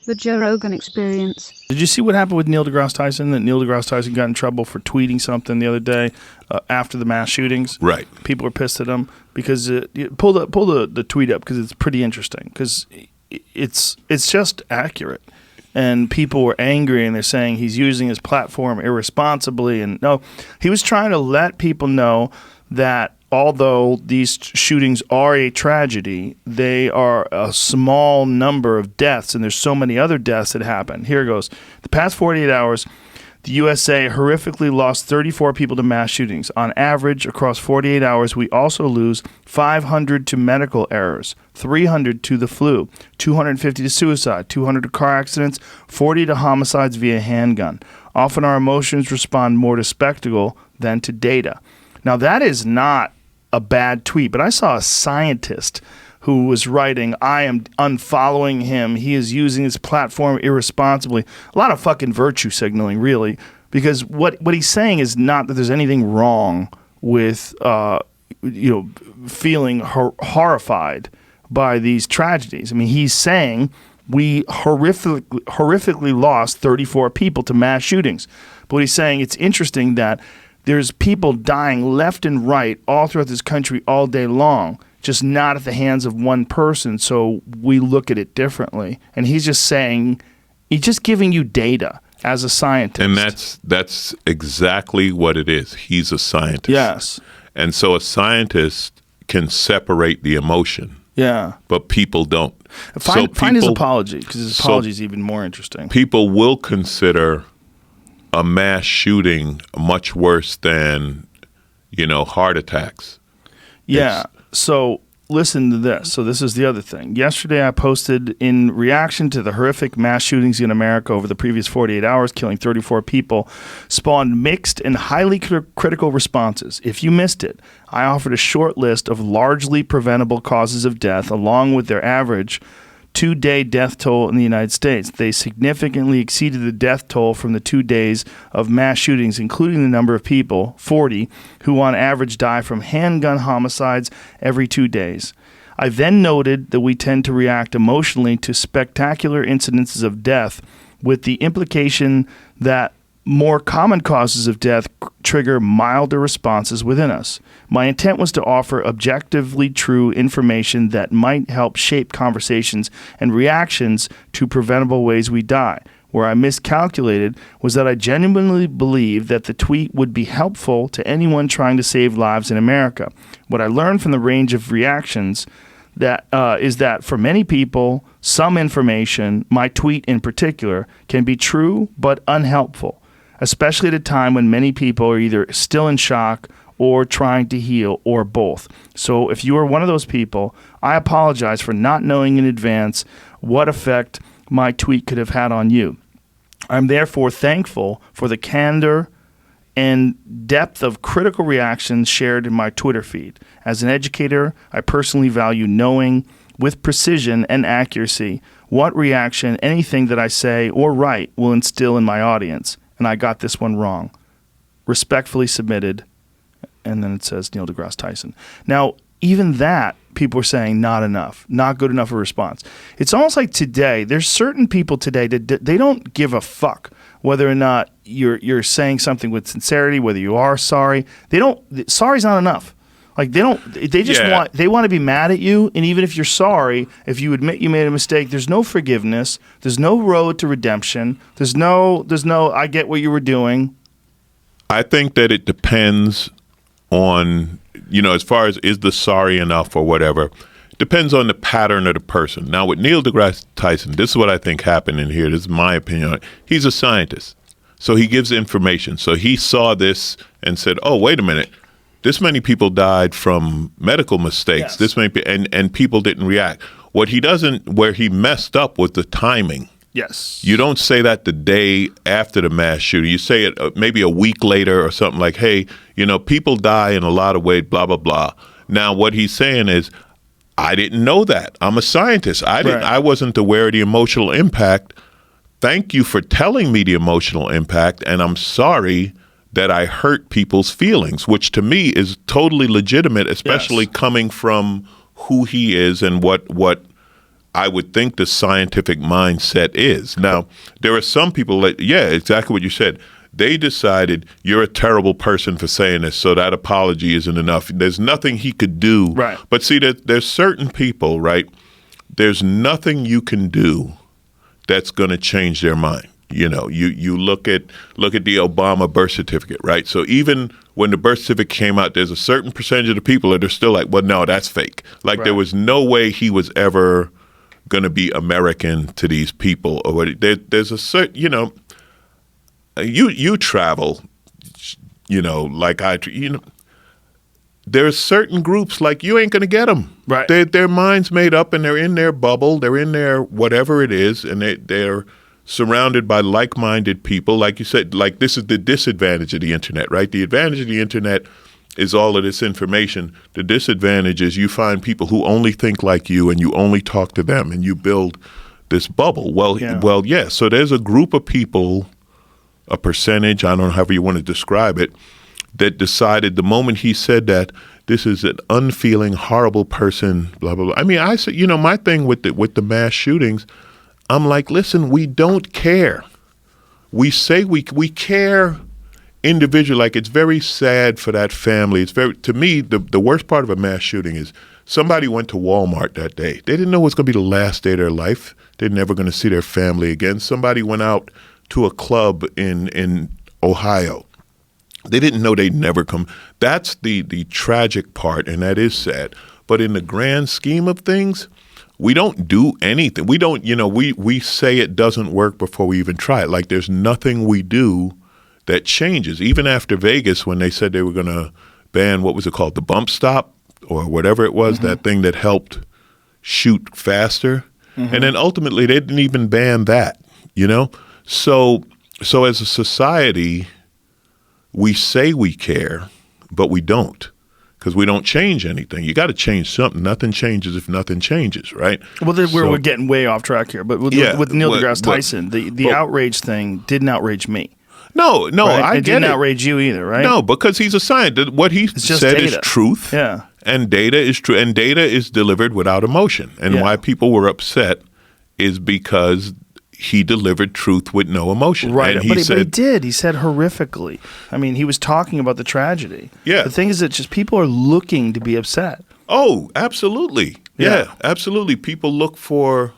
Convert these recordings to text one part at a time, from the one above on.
The Joe Rogan Experience. Did you see what happened with Neil deGrasse Tyson? That Neil deGrasse Tyson got in trouble for tweeting something the other day after the mass shootings. Right. People were pissed at him because pull the tweet up because it's pretty interesting because it's just accurate. And people were angry and they're saying he's using his platform irresponsibly. And no, he was trying to let people know that although these shootings are a tragedy, they are a small number of deaths, and there's so many other deaths that happen. Here it goes. The past 48 hours, the USA horrifically lost 34 people to mass shootings. On average, across 48 hours, we also lose 500 to medical errors, 300 to the flu, 250 to suicide, 200 to car accidents, 40 to homicides via handgun. Often our emotions respond more to spectacle than to data. Now, that is not a bad tweet, but I saw a scientist who was writing, I am unfollowing him. He is using his platform irresponsibly. A lot of fucking virtue signaling, really, because what he's saying is not that there's anything wrong with feeling horrified by these tragedies. I mean, he's saying we horrifically lost 34 people to mass shootings. But what he's saying, it's interesting that there's people dying left and right all throughout this country all day long, just not at the hands of one person, so we look at it differently. And he's just saying, he's just giving you data as a scientist. And that's exactly what it is. He's a scientist. Yes. And so a scientist can separate the emotion. Yeah. But people don't. Find his apology, because his apology is even more interesting. People will consider a mass shooting much worse than, heart attacks. Yeah. So listen to this. So this is the other thing. Yesterday I posted, in reaction to the horrific mass shootings in America over the previous 48 hours, killing 34 people, spawned mixed and highly critical responses. If you missed it, I offered a short list of largely preventable causes of death, along with their average 2-day death toll in the United States. They significantly exceeded the death toll from the 2 days of mass shootings, including the number of people, 40, who on average die from handgun homicides every 2 days. I then noted that we tend to react emotionally to spectacular incidences of death, with the implication that more common causes of death trigger milder responses within us. My intent was to offer objectively true information that might help shape conversations and reactions to preventable ways we die. Where I miscalculated was that I genuinely believed that the tweet would be helpful to anyone trying to save lives in America. What I learned from the range of reactions is that for many people, some information, my tweet in particular, can be true but unhelpful, especially at a time when many people are either still in shock or trying to heal, or both. So if you are one of those people, I apologize for not knowing in advance what effect my tweet could have had on you. I'm therefore thankful for the candor and depth of critical reactions shared in my Twitter feed. As an educator, I personally value knowing with precision and accuracy what reaction anything that I say or write will instill in my audience. And I got this one wrong. Respectfully submitted. And then it says Neil deGrasse Tyson. Now, even that, people are saying not enough, not good enough a response. It's almost like today, there's certain people today that they don't give a fuck whether or not you're saying something with sincerity, whether you are sorry. Sorry's not enough. Like they want to be mad at you, and even if you're sorry, if you admit you made a mistake, there's no forgiveness, there's no road to redemption, there's no I get what you were doing. I think that it depends on, as far as is the sorry enough or whatever, depends on the pattern of the person. Now with Neil deGrasse Tyson, this is what I think happened in here. This is my opinion on it. He's a scientist, so he gives information. So he saw this and said, oh, wait a minute. This many people died from medical mistakes. Yes. This many, and people didn't react. Where he messed up was the timing. Yes. You don't say that the day after the mass shooting. You say it maybe a week later or something like, hey, people die in a lot of ways, blah, blah, blah. Now, what he's saying is, I didn't know that. I'm a scientist. I wasn't aware of the emotional impact. Thank you for telling me the emotional impact, and I'm sorry that I hurt people's feelings, which to me is totally legitimate, especially coming from who he is and what I would think the scientific mindset is. Now, there are some people that, yeah, exactly what you said. They decided you're a terrible person for saying this, so that apology isn't enough. There's nothing he could do. Right. But see, there's certain people, right? There's nothing you can do that's going to change their mind. You know, you look at the Obama birth certificate, right? So even when the birth certificate came out, there's a certain percentage of the people that are still like, well, no, that's fake. Like there was no way he was ever going to be American to these people. Or what. There's a certain, you know, you travel, you know, like there's certain groups like you ain't going to get them. Right. Their mind's made up and they're in their bubble. They're in their whatever it is, and they're surrounded by like-minded people. Like you said, like this is the disadvantage of the internet, right? The advantage of the internet is all of this information. The disadvantage is you find people who only think like you and you only talk to them and you build this bubble. Well, yeah. So there's a group of people, a percentage, I don't know however you want to describe it, that decided the moment he said that this is an unfeeling, horrible person, blah, blah, blah. I mean, I said, you know, my thing with the mass shootings, I'm like, listen, we don't care. We say we care individually. Like, it's very sad for that family. It's very, to me, the worst part of a mass shooting is somebody went to Walmart that day. They didn't know it was going to be the last day of their life. They're never going to see their family again. Somebody went out to a club in Ohio. They didn't know they'd never come. That's the tragic part, and that is sad. But in the grand scheme of things, we don't do anything. We don't, you know, we say it doesn't work before we even try it. Like there's nothing we do that changes. Even after Vegas, when they said they were going to ban, what was it called, the bump stop or whatever it was, that thing that helped shoot faster. And then ultimately they didn't even ban that, you know? So as a society, we say we care, but we don't. Because we don't change anything. You got to change something. Nothing changes if nothing changes, right? Well, we're getting way off track here. But with Neil deGrasse Tyson, the outrage thing didn't outrage me. No, right? I it get didn't it. outrage you either, right? No, because he's a scientist. What he said is truth. Yeah. And data is true. And data is delivered without emotion. And why people were upset is because he delivered truth with no emotion. Right, and but he did. He said horrifically. I mean, he was talking about the tragedy. Yeah. The thing is that just people are looking to be upset. Oh, absolutely. Yeah, absolutely. People look for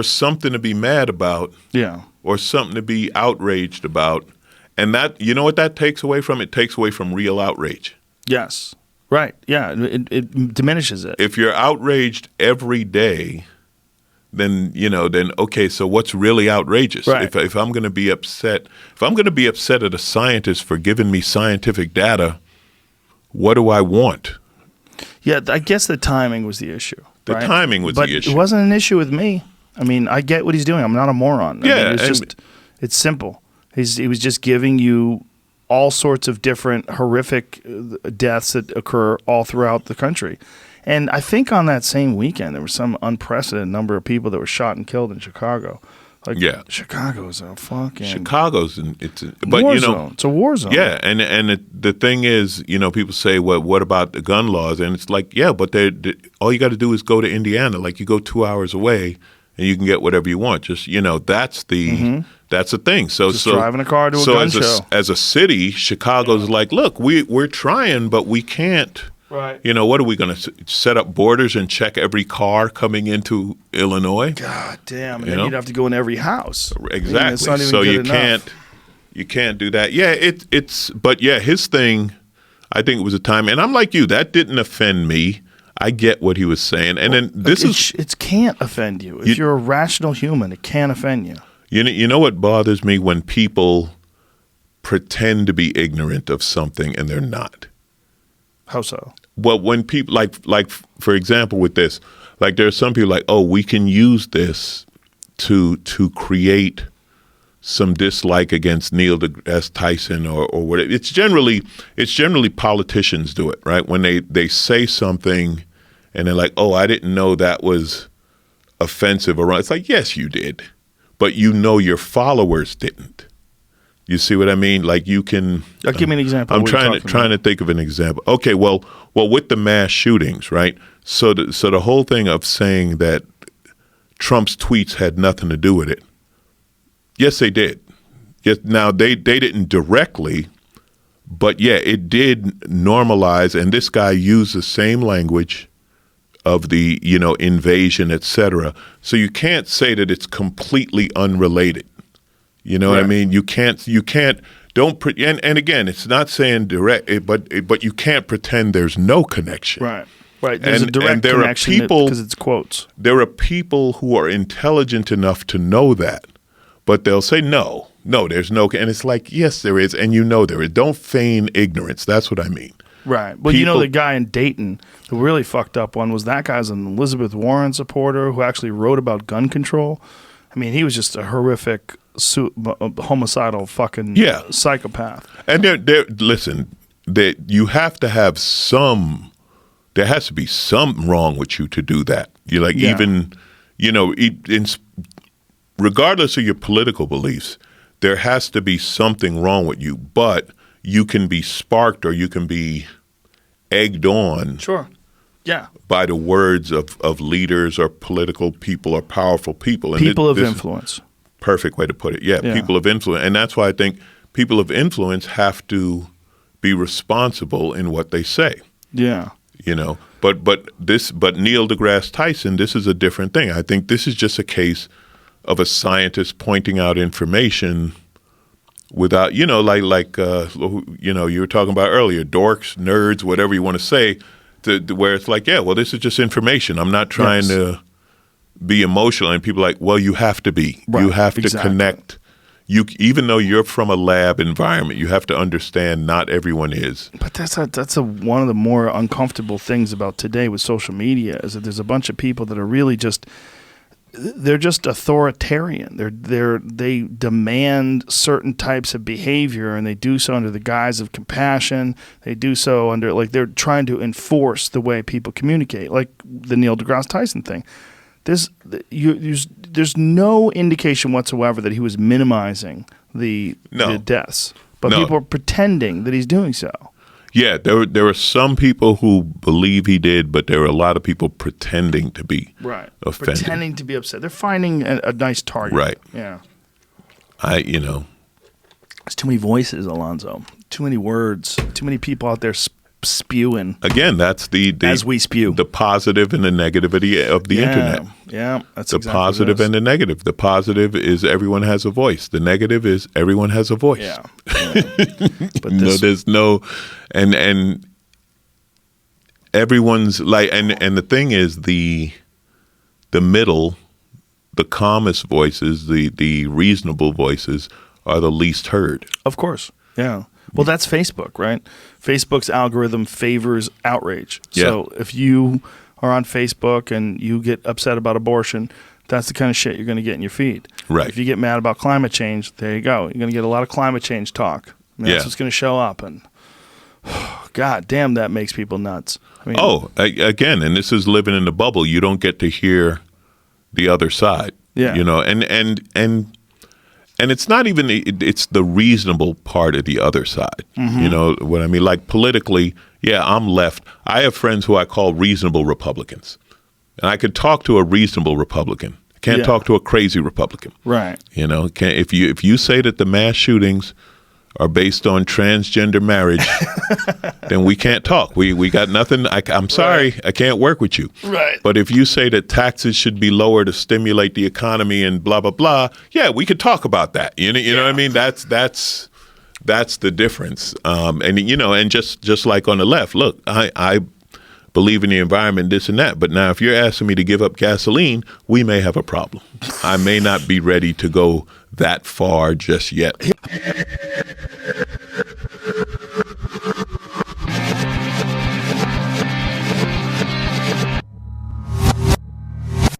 something to be mad about. Yeah. Or something to be outraged about. And that, you know what that takes away from? It takes away from real outrage. Yes. Right. Yeah. It diminishes it. If you're outraged every day, then okay, so what's really outrageous? Right. If I'm going to be upset, at a scientist for giving me scientific data, what do I want? Yeah, I guess the timing was the issue. The timing was the issue. But it wasn't an issue with me. I mean, I get what he's doing. I'm not a moron. I mean, it's simple. He was just giving you all sorts of different horrific deaths that occur all throughout the country. And I think on that same weekend, there was some unprecedented number of people that were shot and killed in Chicago. Like, Chicago's a fucking war zone. It's a war zone. Yeah, and the thing is, people say, well, what about the gun laws? And it's like, yeah, but all you got to do is go to Indiana. Like, you go 2 hours away, and you can get whatever you want. Just that's the thing. So driving a car to a gun show. As a city, Chicago's like, look, we're trying, but we can't. Right. What are we going to set up borders and check every car coming into Illinois? God damn! And then you'd have to go in every house. Exactly. I mean, so you can't do that. Yeah, but his thing, I think it was a time, and I'm like you. That didn't offend me. I get what he was saying, and then it can't offend you. If you're a rational human, it can't offend you. You know what bothers me when people pretend to be ignorant of something and they're not. How so? Well, when people like for example with this, like there are some people like, oh, we can use this to create some dislike against Neil deGrasse Tyson or whatever. It's generally politicians do it, right? When they say something and they're like, oh, I didn't know that was offensive or wrong. It's like, yes, you did, but your followers didn't. You see what I mean? Like you can. Give me an example. I'm trying to think of an example. Okay, well, with the mass shootings, right? So the whole thing of saying that Trump's tweets had nothing to do with it. Yes, they did. Yes, now they didn't directly, but yeah, it did normalize. And this guy used the same language of the, invasion, et cetera. So you can't say that it's completely unrelated. You know what I mean? You can't, and again, it's not saying direct, but you can't pretend there's no connection. Right. There's a direct there connection because it's quotes. There are people who are intelligent enough to know that, but they'll say, no, there's no, and it's like, yes, there is, and there is. Don't feign ignorance. That's what I mean. Right. Well, the guy in Dayton who really fucked up one was that guy's an Elizabeth Warren supporter who actually wrote about gun control. I mean, he was just a horrific homicidal fucking psychopath. And listen, you have to have there has to be something wrong with you to do that. You're like, regardless of your political beliefs, there has to be something wrong with you, but you can be sparked or you can be egged on. Sure. Yeah. By the words of leaders or political people or powerful people. And people of influence. Perfect way to put it. Yeah, people of influence. And that's why I think people of influence have to be responsible in what they say. Yeah. But Neil deGrasse Tyson, this is a different thing. I think this is just a case of a scientist pointing out information without, you were talking about earlier, dorks, nerds, whatever you want to say, where it's like, this is just information. I'm not trying to be emotional. And people are like, well, you have to be. Right, you have to connect. Even though you're from a lab environment, you have to understand not everyone is. But that's one of the more uncomfortable things about today with social media is that there's a bunch of people that are really they're just authoritarian. They demand certain types of behavior, and they do so under the guise of compassion. They do so under they're trying to enforce the way people communicate, like the Neil deGrasse Tyson thing. There's no indication whatsoever that he was minimizing the deaths, but people are pretending that he's doing so. Yeah, there are some people who believe he did, but there are a lot of people pretending to be offended. Pretending to be upset. They're finding a nice target. Right. Yeah. There's too many voices, Alonzo. Too many words. Too many people out there spewing. Again, that's as we spew. The positive and the negative of the internet. Yeah, that's the exactly positive and the negative. The positive is everyone has a voice. The negative is everyone has a voice. Yeah. But there's no, and everyone's like, and the thing is the middle, the calmest voices, the reasonable voices are the least heard. Of course. Yeah. Well, that's Facebook, right? Facebook's algorithm favors outrage. So if you are on Facebook and you get upset about abortion, that's the kind of shit you're going to get in your feed. Right. If you get mad about climate change, there you go. You're going to get a lot of climate change talk. That's what's going to show up. And God damn, that makes people nuts. Again, and this is living in the bubble. You don't get to hear the other side. Yeah. And it's not even, it's the reasonable part of the other side. Mm-hmm. You know what I mean? Like politically, I'm left. I have friends who I call reasonable Republicans. And I could talk to a reasonable Republican. I can't talk to a crazy Republican. Right. If you say that the mass shootings are based on transgender marriage, then we can't talk. We got nothing. I'm sorry. Right. I can't work with you. Right. But if you say that taxes should be lower to stimulate the economy and blah, blah, blah, we could talk about that. You know what I mean? That's the difference. And just like on the left, look, I believe in the environment, this and that. But now if you're asking me to give up gasoline, we may have a problem. I may not be ready to go that far just yet.